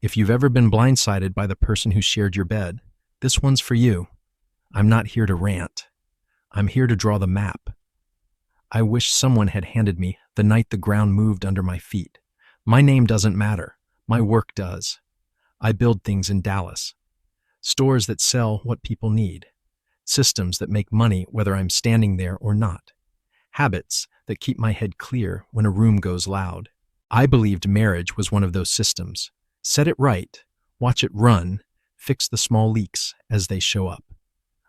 If you've ever been blindsided by the person who shared your bed, this one's for you. I'm not here to rant. I'm here to draw the map. I wish someone had handed me the night the ground moved under my feet. My name doesn't matter. My work does. I build things in Dallas. Stores that sell what people need. Systems that make money whether I'm standing there or not. Habits that keep my head clear when a room goes loud. I believed marriage was one of those systems. Set it right, watch it run, fix the small leaks as they show up.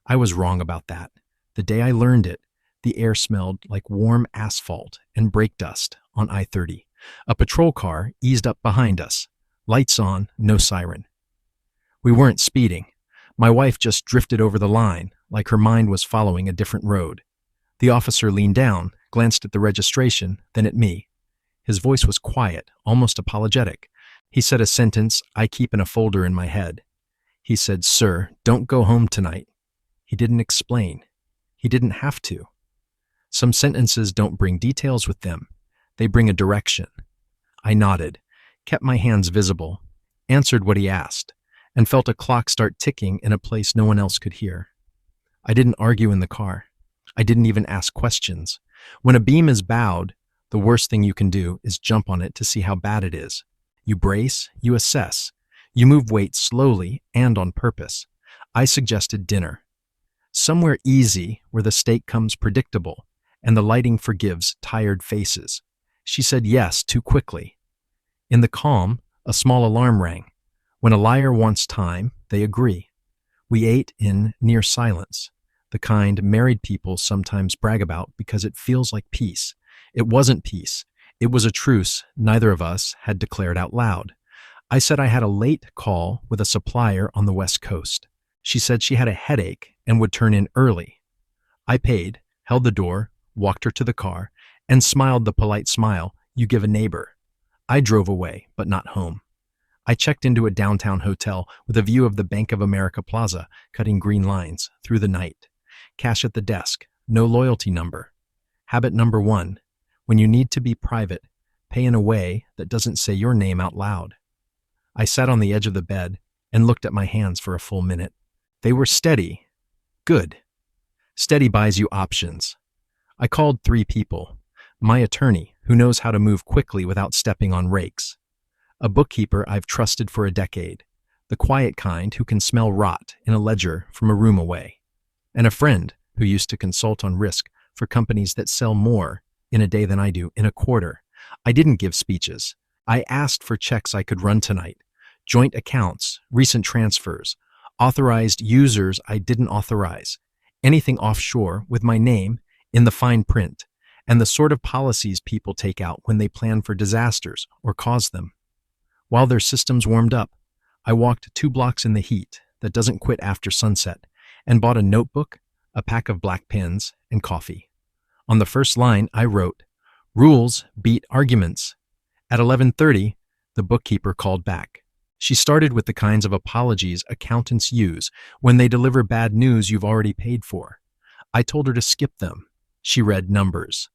I was wrong about that. The day I learned it, the air smelled like warm asphalt and brake dust on I-30. A patrol car eased up behind us. Lights on, no siren. We weren't speeding. My wife just drifted over the line, like her mind was following a different road. The officer leaned down, glanced at the registration, then at me. His voice was quiet, almost apologetic. He said a sentence I keep in a folder in my head. He said, "Sir, don't go home tonight." He didn't explain. He didn't have to. Some sentences don't bring details with them. They bring a direction. I nodded, kept my hands visible, answered what he asked, and felt a clock start ticking in a place no one else could hear. I didn't argue in the car. I didn't even ask questions. When a beam is bowed, the worst thing you can do is jump on it to see how bad it is. You brace, you assess, you move weight slowly and on purpose. I suggested dinner. Somewhere easy where the steak comes predictable and the lighting forgives tired faces. She said yes too quickly. In the calm, a small alarm rang. When a liar wants time, they agree. We ate in near silence, the kind married people sometimes brag about because it feels like peace. It wasn't peace. It was a truce neither of us had declared out loud. I said I had a late call with a supplier on the West Coast. She said she had a headache and would turn in early. I paid, held the door, walked her to the car, and smiled the polite smile you give a neighbor. I drove away, but not home. I checked into a downtown hotel with a view of the Bank of America Plaza cutting green lines through the night. Cash at the desk, no loyalty number. Habit number 1, when you need to be private, pay in a way that doesn't say your name out loud. I sat on the edge of the bed and looked at my hands for a full minute. They were steady. Good. Steady buys you options. I called 3 people. My attorney, who knows how to move quickly without stepping on rakes. A bookkeeper I've trusted for a decade, the quiet kind who can smell rot in a ledger from a room away. And a friend who used to consult on risk for companies that sell more in a day than I do in a quarter. I didn't give speeches. I asked for checks I could run tonight, joint accounts, recent transfers, authorized users I didn't authorize, anything offshore with my name in the fine print, and the sort of policies people take out when they plan for disasters or cause them. While their systems warmed up, I walked 2 blocks in the heat that doesn't quit after sunset and bought a notebook, a pack of black pens, and coffee. On the first line, I wrote, "Rules beat arguments." At 11:30, the bookkeeper called back. She started with the kinds of apologies accountants use when they deliver bad news you've already paid for. I told her to skip them. She read numbers.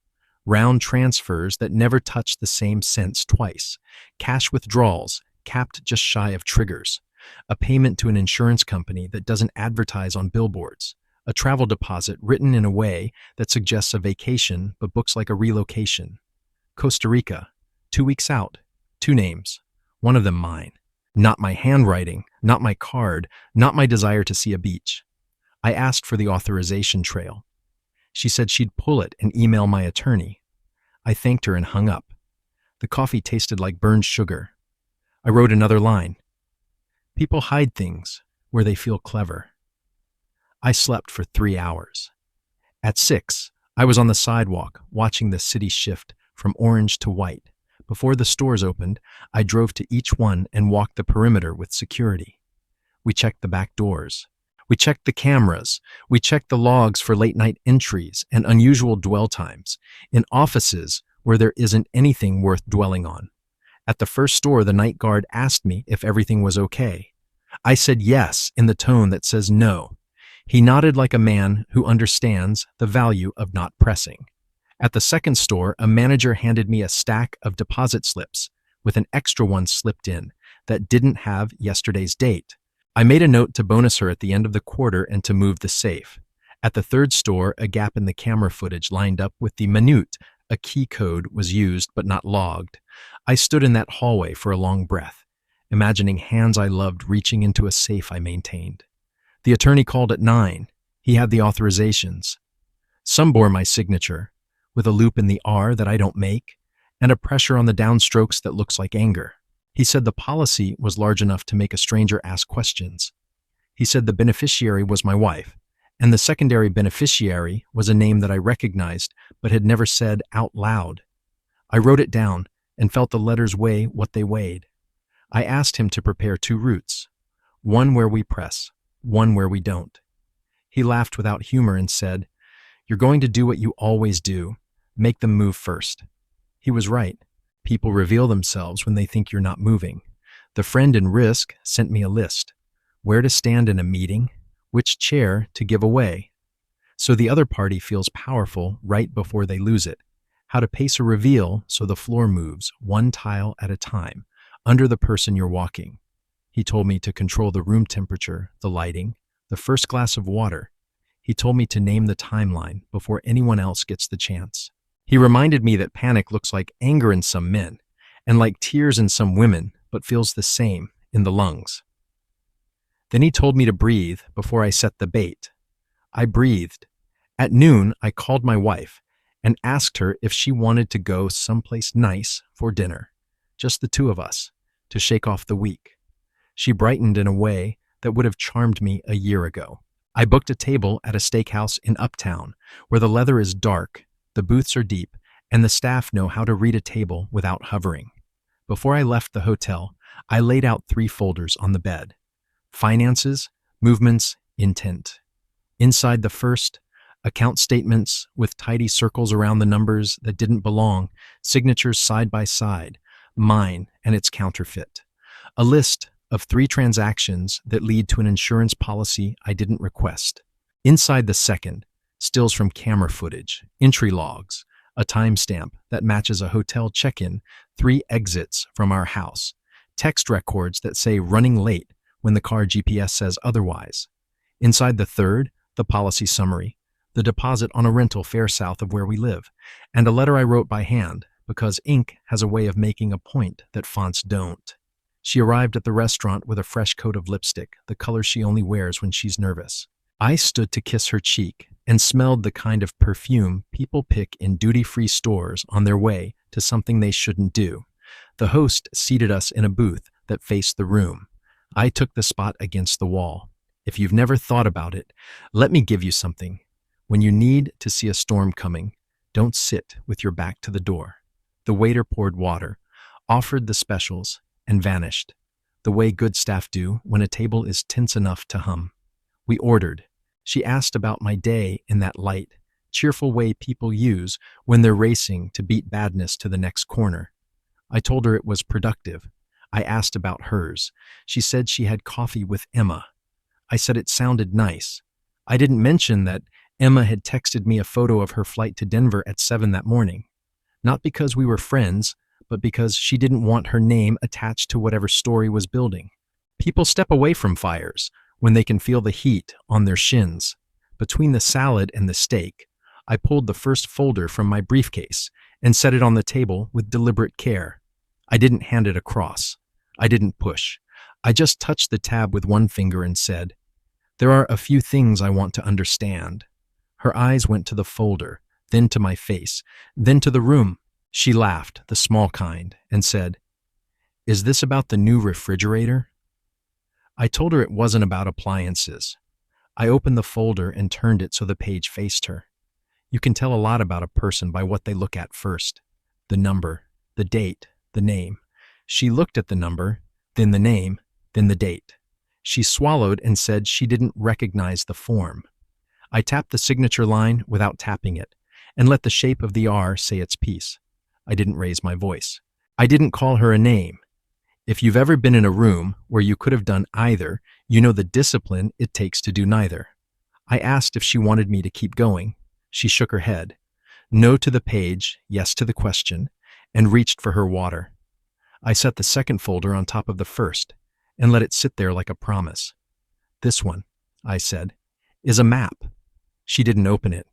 Round transfers that never touch the same cents twice. Cash withdrawals, capped just shy of triggers. A payment to an insurance company that doesn't advertise on billboards. A travel deposit written in a way that suggests a vacation but books like a relocation. Costa Rica, 2 weeks out, 2 names, one of them mine. Not my handwriting, not my card, not my desire to see a beach. I asked for the authorization trail. She said she'd pull it and email my attorney. I thanked her and hung up. The coffee tasted like burned sugar. I wrote another line. People hide things where they feel clever. I slept for 3 hours. At 6, I was on the sidewalk watching the city shift from orange to white. Before the stores opened, I drove to each one and walked the perimeter with security. We checked the back doors. We checked the cameras. We checked the logs for late-night entries and unusual dwell times in offices where there isn't anything worth dwelling on. At the first store, the night guard asked me if everything was okay. I said yes in the tone that says no. He nodded like a man who understands the value of not pressing. At the second store, a manager handed me a stack of deposit slips with an extra one slipped in, that didn't have yesterday's date. I made a note to bonus her at the end of the quarter and to move the safe. At the third store, a gap in the camera footage lined up with the minute. A key code was used but not logged. I stood in that hallway for a long breath, imagining hands I loved reaching into a safe I maintained. The attorney called at 9. He had the authorizations. Some bore my signature, with a loop in the R that I don't make, and a pressure on the downstrokes that looks like anger. He said the policy was large enough to make a stranger ask questions. He said the beneficiary was my wife, and the secondary beneficiary was a name that I recognized but had never said out loud. I wrote it down and felt the letters weigh what they weighed. I asked him to prepare 2 routes, one where we press, one where we don't. He laughed without humor and said, "You're going to do what you always do, make them move first." He was right. People reveal themselves when they think you're not moving. The friend in risk sent me a list. Where to stand in a meeting, which chair to give away. So the other party feels powerful right before they lose it. How to pace a reveal so the floor moves, one tile at a time, under the person you're walking. He told me to control the room temperature, the lighting, the first glass of water. He told me to name the timeline before anyone else gets the chance. He reminded me that panic looks like anger in some men, and like tears in some women, but feels the same in the lungs. Then he told me to breathe before I set the bait. I breathed. At noon, I called my wife and asked her if she wanted to go someplace nice for dinner, just the 2 of us, to shake off the week. She brightened in a way that would have charmed me a year ago. I booked a table at a steakhouse in Uptown, where the leather is dark, the booths are deep, and the staff know how to read a table without hovering. Before I left the hotel, I laid out 3 folders on the bed. Finances, movements, intent. Inside the first, account statements with tidy circles around the numbers that didn't belong, signatures side by side, mine and its counterfeit. A list of 3 transactions that lead to an insurance policy I didn't request. Inside the second, stills from camera footage, entry logs, a timestamp that matches a hotel check-in, 3 exits from our house, text records that say running late when the car GPS says otherwise. Inside the third, the policy summary, the deposit on a rental fair south of where we live, and a letter I wrote by hand because ink has a way of making a point that fonts don't. She arrived at the restaurant with a fresh coat of lipstick, the color she only wears when she's nervous. I stood to kiss her cheek and smelled the kind of perfume people pick in duty-free stores on their way to something they shouldn't do. The host seated us in a booth that faced the room. I took the spot against the wall. If you've never thought about it, let me give you something. When you need to see a storm coming, don't sit with your back to the door. The waiter poured water, offered the specials, and vanished, the way good staff do when a table is tense enough to hum. We ordered. She asked about my day in that light, cheerful way people use when they're racing to beat badness to the next corner. I told her it was productive. I asked about hers. She said she had coffee with Emma. I said it sounded nice. I didn't mention that Emma had texted me a photo of her flight to Denver at 7 that morning. Not because we were friends, but because she didn't want her name attached to whatever story was building. People step away from fires when they can feel the heat on their shins. Between the salad and the steak, I pulled the first folder from my briefcase and set it on the table with deliberate care. I didn't hand it across. I didn't push. I just touched the tab with one finger and said, "There are a few things I want to understand." Her eyes went to the folder, then to my face, then to the room. She laughed, the small kind, and said, "Is this about the new refrigerator?" I told her it wasn't about appliances. I opened the folder and turned it so the page faced her. You can tell a lot about a person by what they look at first. The number, the date, the name. She looked at the number, then the name, then the date. She swallowed and said she didn't recognize the form. I tapped the signature line without tapping it, and let the shape of the R say its piece. I didn't raise my voice. I didn't call her a name. If you've ever been in a room where you could have done either, you know the discipline it takes to do neither. I asked if she wanted me to keep going. She shook her head. No to the page, yes to the question, and reached for her water. I set the second folder on top of the first and let it sit there like a promise. This one, I said, is a map. She didn't open it.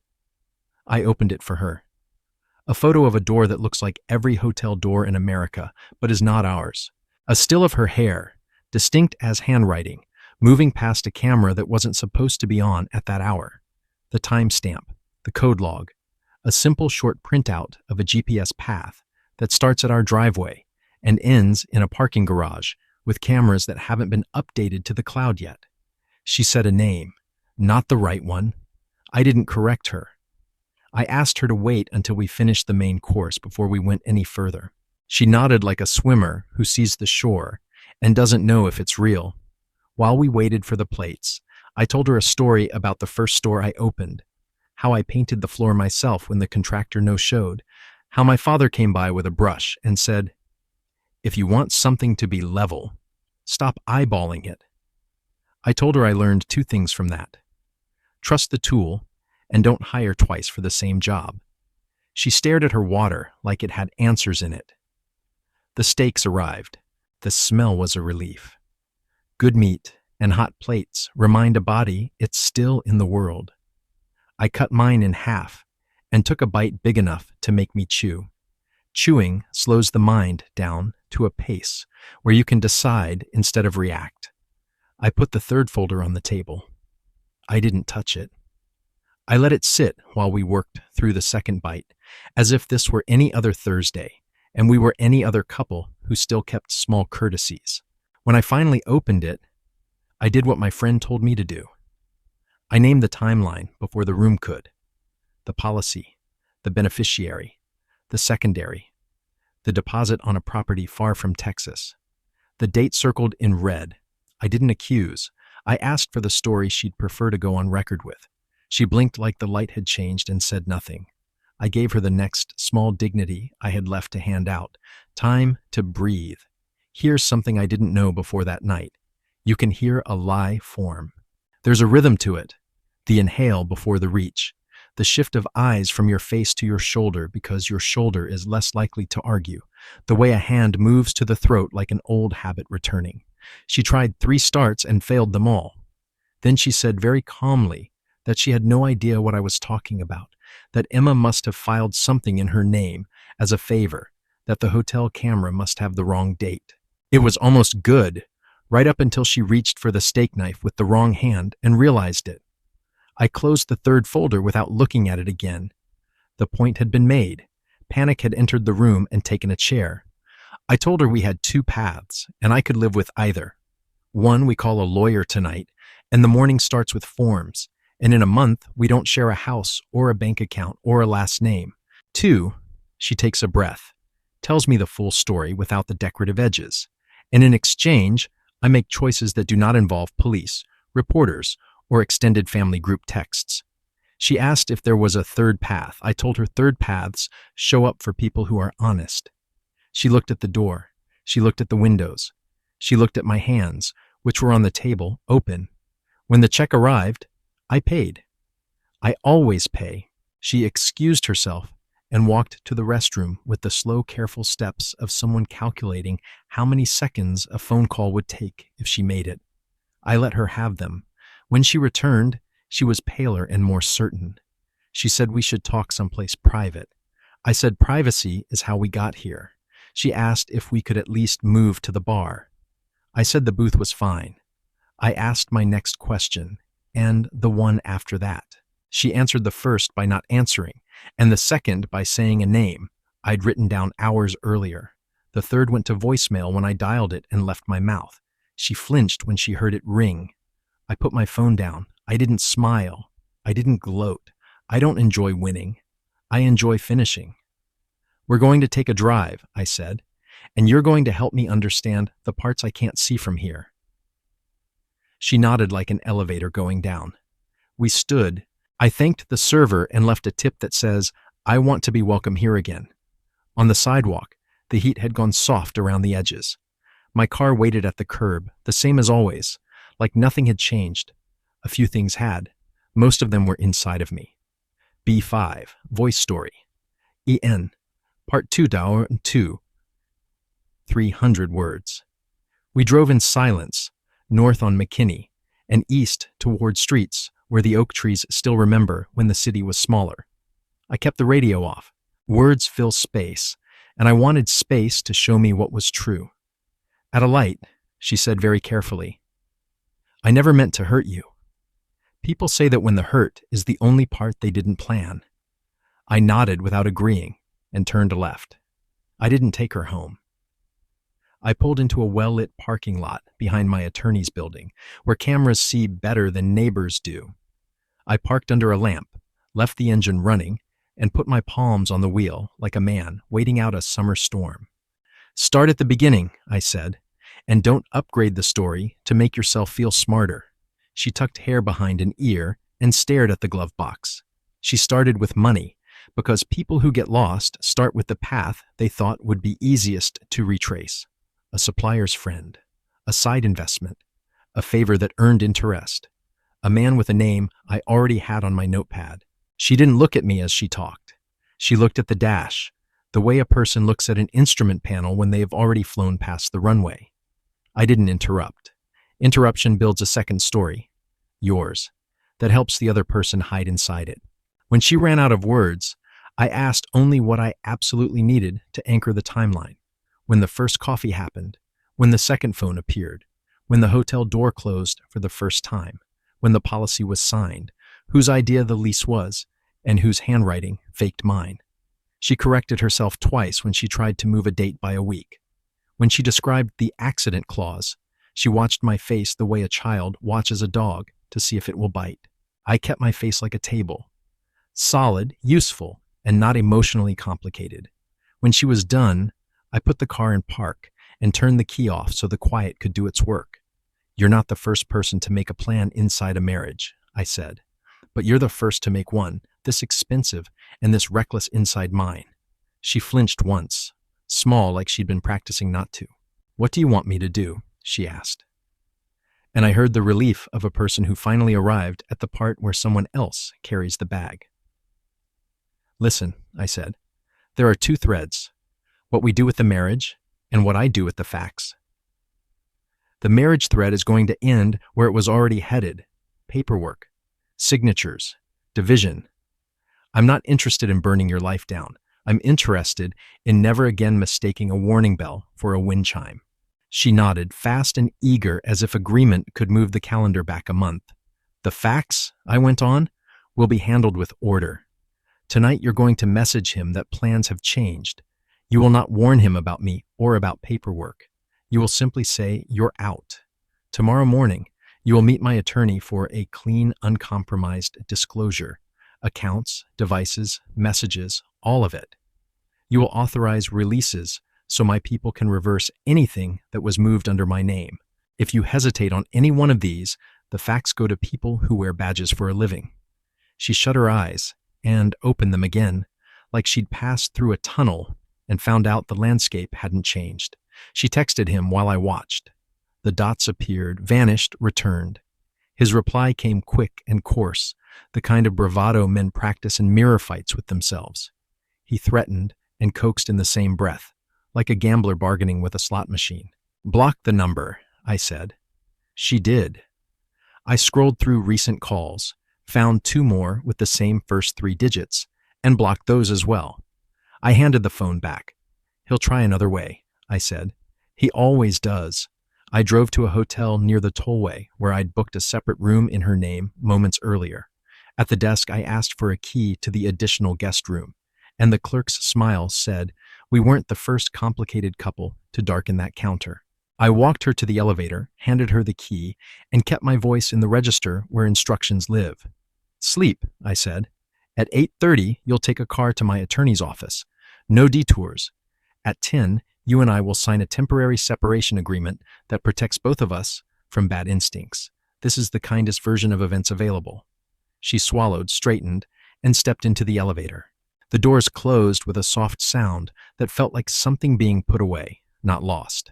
I opened it for her. A photo of a door that looks like every hotel door in America, but is not ours. A still of her hair, distinct as handwriting, moving past a camera that wasn't supposed to be on at that hour. The timestamp, the code log, a simple short printout of a GPS path that starts at our driveway and ends in a parking garage with cameras that haven't been updated to the cloud yet. She said a name, not the right one. I didn't correct her. I asked her to wait until we finished the main course before we went any further. She nodded like a swimmer who sees the shore and doesn't know if it's real. While we waited for the plates, I told her a story about the first store I opened, how I painted the floor myself when the contractor no-showed, how my father came by with a brush and said, "If you want something to be level, stop eyeballing it." I told her I learned 2 things from that. Trust the tool and don't hire twice for the same job. She stared at her water like it had answers in it. The steaks arrived. The smell was a relief. Good meat and hot plates remind a body it's still in the world. I cut mine in half and took a bite big enough to make me chew. Chewing slows the mind down to a pace where you can decide instead of react. I put the third folder on the table. I didn't touch it. I let it sit while we worked through the second bite, as if this were any other Thursday, and we were any other couple who still kept small courtesies. When I finally opened it, I did what my friend told me to do. I named the timeline before the room could. The policy, the beneficiary, the secondary, the deposit on a property far from Texas. The date circled in red. I didn't accuse. I asked for the story she'd prefer to go on record with. She blinked like the light had changed and said nothing. I gave her the next small dignity I had left to hand out. Time to breathe. Here's something I didn't know before that night. You can hear a lie form. There's a rhythm to it. The inhale before the reach. The shift of eyes from your face to your shoulder because your shoulder is less likely to argue. The way a hand moves to the throat like an old habit returning. She tried 3 starts and failed them all. Then she said very calmly that she had no idea what I was talking about, that Emma must have filed something in her name as a favor, that the hotel camera must have the wrong date. It was almost good, right up until she reached for the steak knife with the wrong hand and realized it. I closed the third folder without looking at it again. The point had been made. Panic had entered the room and taken a chair. I told her we had 2 paths, and I could live with either. One we call a lawyer tonight, and the morning starts with forms, and in a month we don't share a house or a bank account or a last name. 2, she takes a breath, tells me the full story without the decorative edges, and in exchange, I make choices that do not involve police, reporters, or extended family group texts. She asked if there was a third path. I told her third paths show up for people who are honest. She looked at the door. She looked at the windows. She looked at my hands, which were on the table, open. When the check arrived, I paid. I always pay. She excused herself and walked to the restroom with the slow, careful steps of someone calculating how many seconds a phone call would take if she made it. I let her have them. When she returned, she was paler and more certain. She said we should talk someplace private. I said privacy is how we got here. She asked if we could at least move to the bar. I said the booth was fine. I asked my next question, and the one after that. She answered the first by not answering, and the second by saying a name I'd written down hours earlier. The third went to voicemail when I dialed it and left my mouth. She flinched when she heard it ring. I put my phone down. I didn't smile. I didn't gloat. I don't enjoy winning. I enjoy finishing. We're going to take a drive, I said, and you're going to help me understand the parts I can't see from here. She nodded like an elevator going down. We stood. I thanked the server and left a tip that says, "I want to be welcome here again." On the sidewalk, the heat had gone soft around the edges. My car waited at the curb, the same as always, like nothing had changed. A few things had. Most of them were inside of me. B5, voice story. EN, part 2, Dauer 2. 300 words. We drove in silence, north on McKinney, and east toward streets where the oak trees still remember when the city was smaller. I kept the radio off. Words fill space, and I wanted space to show me what was true. At a light, she said very carefully, "I never meant to hurt you." People say that when the hurt is the only part they didn't plan. I nodded without agreeing and turned left. I didn't take her home. I pulled into a well-lit parking lot behind my attorney's building, where cameras see better than neighbors do. I parked under a lamp, left the engine running, and put my palms on the wheel like a man waiting out a summer storm. "Start at the beginning," I said, "and don't upgrade the story to make yourself feel smarter." She tucked hair behind an ear and stared at the glove box. She started with money, because people who get lost start with the path they thought would be easiest to retrace. A supplier's friend, a side investment, a favor that earned interest, a man with a name I already had on my notepad. She didn't look at me as she talked. She looked at the dash, the way a person looks at an instrument panel when they have already flown past the runway. I didn't interrupt. Interruption builds a second story, yours, that helps the other person hide inside it. When she ran out of words, I asked only what I absolutely needed to anchor the timeline. When the first coffee happened, when the second phone appeared, when the hotel door closed for the first time, when the policy was signed, whose idea the lease was, and whose handwriting faked mine. She corrected herself twice when she tried to move a date by a week. When she described the accident clause, she watched my face the way a child watches a dog to see if it will bite. I kept my face like a table. Solid, useful, and not emotionally complicated. When she was done, I put the car in park and turned the key off so the quiet could do its work. "You're not the first person to make a plan inside a marriage," I said, "but you're the first to make one this expensive and this reckless inside mine." She flinched once, small like she'd been practicing not to. "What do you want me to do?" she asked. And I heard the relief of a person who finally arrived at the part where someone else carries the bag. "Listen," I said, "there are two threads, what we do with the marriage and what I do with the facts. The marriage thread is going to end where it was already headed: paperwork, signatures, division. I'm not interested in burning your life down. I'm interested in never again mistaking a warning bell for a wind chime." She nodded, fast and eager, as if agreement could move the calendar back a month. "The facts," I went on, "will be handled with order. Tonight you're going to message him that plans have changed. You will not warn him about me or about paperwork. You will simply say you're out. Tomorrow morning, you will meet my attorney for a clean, uncompromised disclosure. Accounts, devices, messages, all of it. You will authorize releases so my people can reverse anything that was moved under my name. If you hesitate on any one of these, the facts go to people who wear badges for a living." She shut her eyes and opened them again, like she'd passed through a tunnel and found out the landscape hadn't changed. She texted him while I watched. The dots appeared, vanished, returned. His reply came quick and coarse, the kind of bravado men practice in mirror fights with themselves. He threatened and coaxed in the same breath, like a gambler bargaining with a slot machine. "Block the number," I said. She did. I scrolled through recent calls, found two more with the same first three digits, and blocked those as well. I handed the phone back. "He'll try another way," I said. "He always does." I drove to a hotel near the tollway where I'd booked a separate room in her name moments earlier. At the desk, I asked for a key to the additional guest room, and the clerk's smile said we weren't the first complicated couple to darken that counter. I walked her to the elevator, handed her the key, and kept my voice in the register where instructions live. "Sleep," I said. "At 8:30, you'll take a car to my attorney's office. No detours. At 10, you and I will sign a temporary separation agreement that protects both of us from bad instincts. This is the kindest version of events available." She swallowed, straightened, and stepped into the elevator. The doors closed with a soft sound that felt like something being put away, not lost.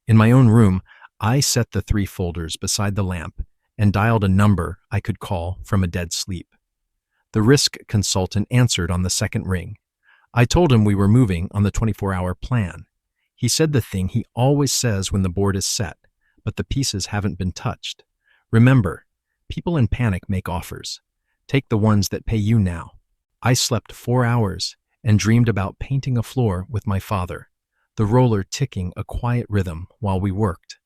In my own room, I set the 3 folders beside the lamp and dialed a number I could call from a dead sleep. The risk consultant answered on the second ring. I told him we were moving on the 24-hour plan. He said the thing he always says when the board is set, but the pieces haven't been touched. Remember, people in panic make offers. Take the ones that pay you now. I slept 4 hours and dreamed about painting a floor with my father, the roller ticking a quiet rhythm while we worked.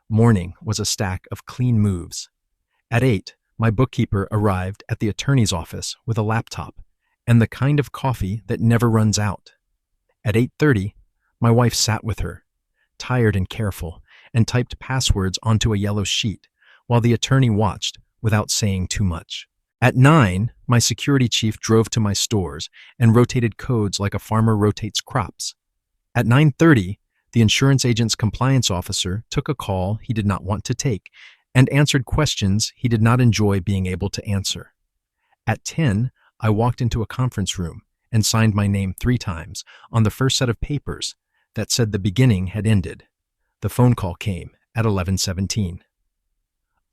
Morning was a stack of clean moves. At 8, my bookkeeper arrived at the attorney's office with a laptop and the kind of coffee that never runs out. At 8:30, my wife sat with her, tired and careful, and typed passwords onto a yellow sheet while the attorney watched without saying too much. At 9, my security chief drove to my stores and rotated codes like a farmer rotates crops. At 9:30, the insurance agent's compliance officer took a call he did not want to take and answered questions he did not enjoy being able to answer. At 10, I walked into a conference room and signed my name 3 times on the first set of papers that said the beginning had ended. The phone call came at 11:17.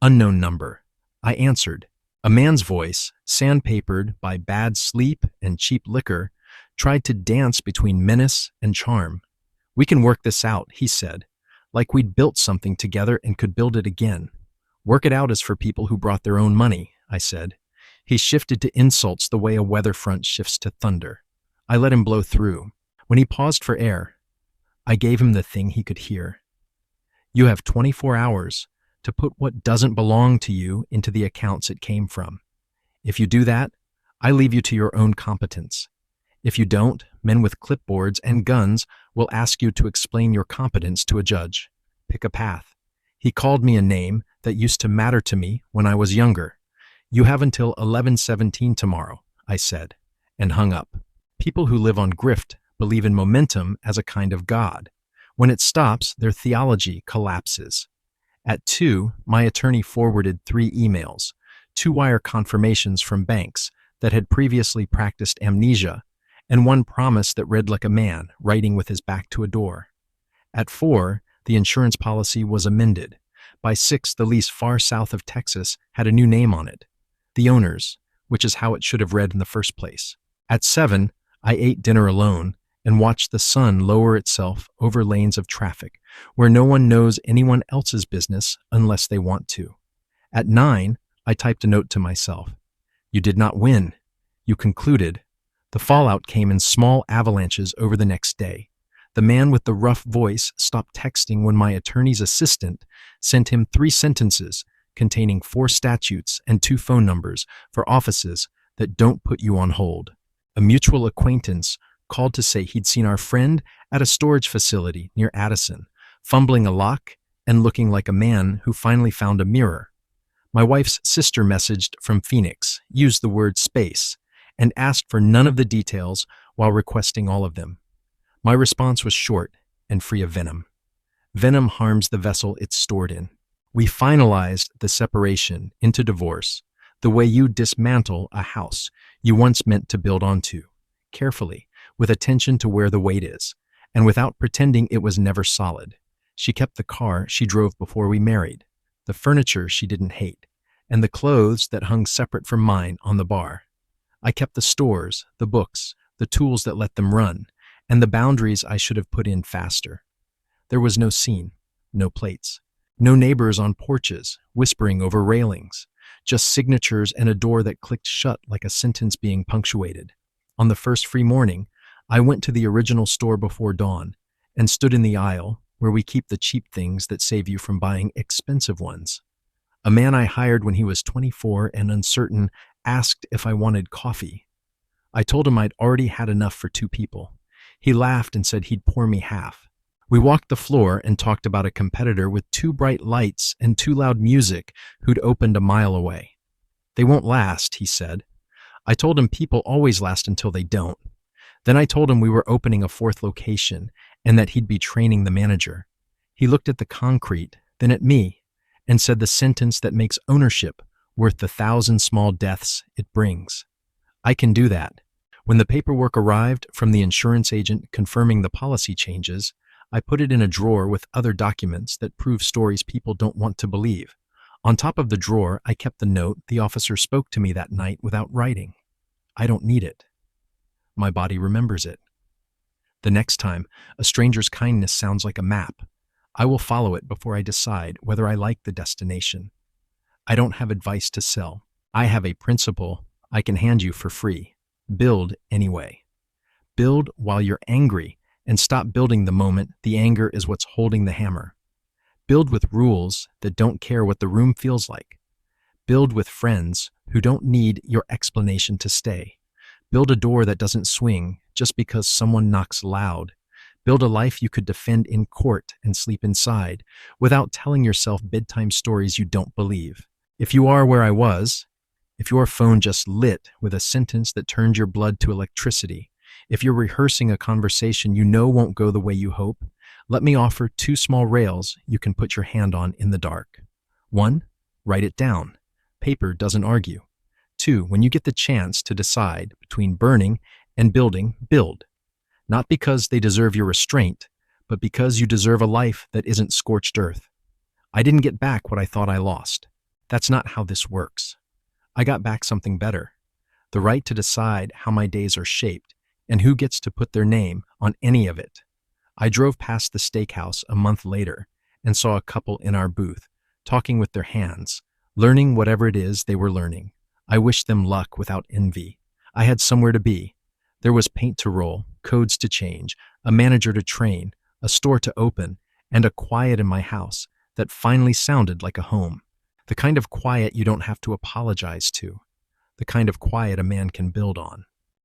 Unknown number. I answered. A man's voice, sandpapered by bad sleep and cheap liquor, tried to dance between menace and charm. "We can work this out," he said, like we'd built something together and could build it again. "Work it out is for people who brought their own money," I said. He shifted to insults the way a weather front shifts to thunder. I let him blow through. When he paused for air, I gave him the thing he could hear. "You have 24 hours to put what doesn't belong to you into the accounts it came from. If you do that, I leave you to your own competence. If you don't, men with clipboards and guns will ask you to explain your competence to a judge. Pick a path." He called me a name that used to matter to me when I was younger. "You have until 11:17 tomorrow," I said, and hung up. People who live on grift believe in momentum as a kind of god. When it stops, their theology collapses. At 2, my attorney forwarded 3 emails, 2-wire confirmations from banks that had previously practiced amnesia, and 1 promise that read like a man writing with his back to a door. At 4, the insurance policy was amended. By 6, the lease far south of Texas had a new name on it, the owner's, which is how it should have read in the first place. At 7, I ate dinner alone and watched the sun lower itself over lanes of traffic where no one knows anyone else's business unless they want to. At 9, I typed a note to myself. "You did not win," you concluded. The fallout came in small avalanches over the next day. The man with the rough voice stopped texting when my attorney's assistant sent him 3 sentences containing 4 statutes and 2 phone numbers for offices that don't put you on hold. A mutual acquaintance called to say he'd seen our friend at a storage facility near Addison, fumbling a lock and looking like a man who finally found a mirror. My wife's sister messaged from Phoenix, used the word space, and asked for none of the details while requesting all of them. My response was short and free of venom. Venom harms the vessel it's stored in. We finalized the separation into divorce, the way you dismantle a house you once meant to build onto, carefully, with attention to where the weight is, and without pretending it was never solid. She kept the car she drove before we married, the furniture she didn't hate, and the clothes that hung separate from mine on the bar. I kept the stores, the books, the tools that let them run, and the boundaries I should have put in faster. There was no scene, no plates, no neighbors on porches, whispering over railings, just signatures and a door that clicked shut like a sentence being punctuated. On the first free morning, I went to the original store before dawn and stood in the aisle where we keep the cheap things that save you from buying expensive ones. A man I hired when he was 24 and uncertain asked if I wanted coffee. I told him I'd already had enough for 2 people. He laughed and said he'd pour me half. We walked the floor and talked about a competitor with 2 bright lights and 2 loud music who'd opened a mile away. "They won't last," he said. I told him people always last until they don't. Then I told him we were opening a 4th location and that he'd be training the manager. He looked at the concrete, then at me, and said the sentence that makes ownership worth the 1,000 small deaths it brings. I can do that. When the paperwork arrived from the insurance agent confirming the policy changes, I put it in a drawer with other documents that prove stories people don't want to believe. On top of the drawer, I kept the note the officer spoke to me that night without writing. I don't need it. My body remembers it. The next time a stranger's kindness sounds like a map, I will follow it before I decide whether I like the destination. I don't have advice to sell. I have a principle I can hand you for free. Build anyway. Build while you're angry and stop building the moment the anger is what's holding the hammer. Build with rules that don't care what the room feels like. Build with friends who don't need your explanation to stay. Build a door that doesn't swing just because someone knocks loud. Build a life you could defend in court and sleep inside without telling yourself bedtime stories you don't believe. If you are where I was, if your phone just lit with a sentence that turned your blood to electricity, if you're rehearsing a conversation you know won't go the way you hope, let me offer 2 small rails you can put your hand on in the dark. 1, write it down. Paper doesn't argue. 2, when you get the chance to decide between burning and building, build. Not because they deserve your restraint, but because you deserve a life that isn't scorched earth. I didn't get back what I thought I lost. That's not how this works. I got back something better. The right to decide how my days are shaped and who gets to put their name on any of it. I drove past the steakhouse a month later and saw a couple in our booth, talking with their hands, learning whatever it is they were learning. I wished them luck without envy. I had somewhere to be. There was paint to roll, codes to change, a manager to train, a store to open, and a quiet in my house that finally sounded like a home. The kind of quiet you don't have to apologize to. The kind of quiet a man can build on.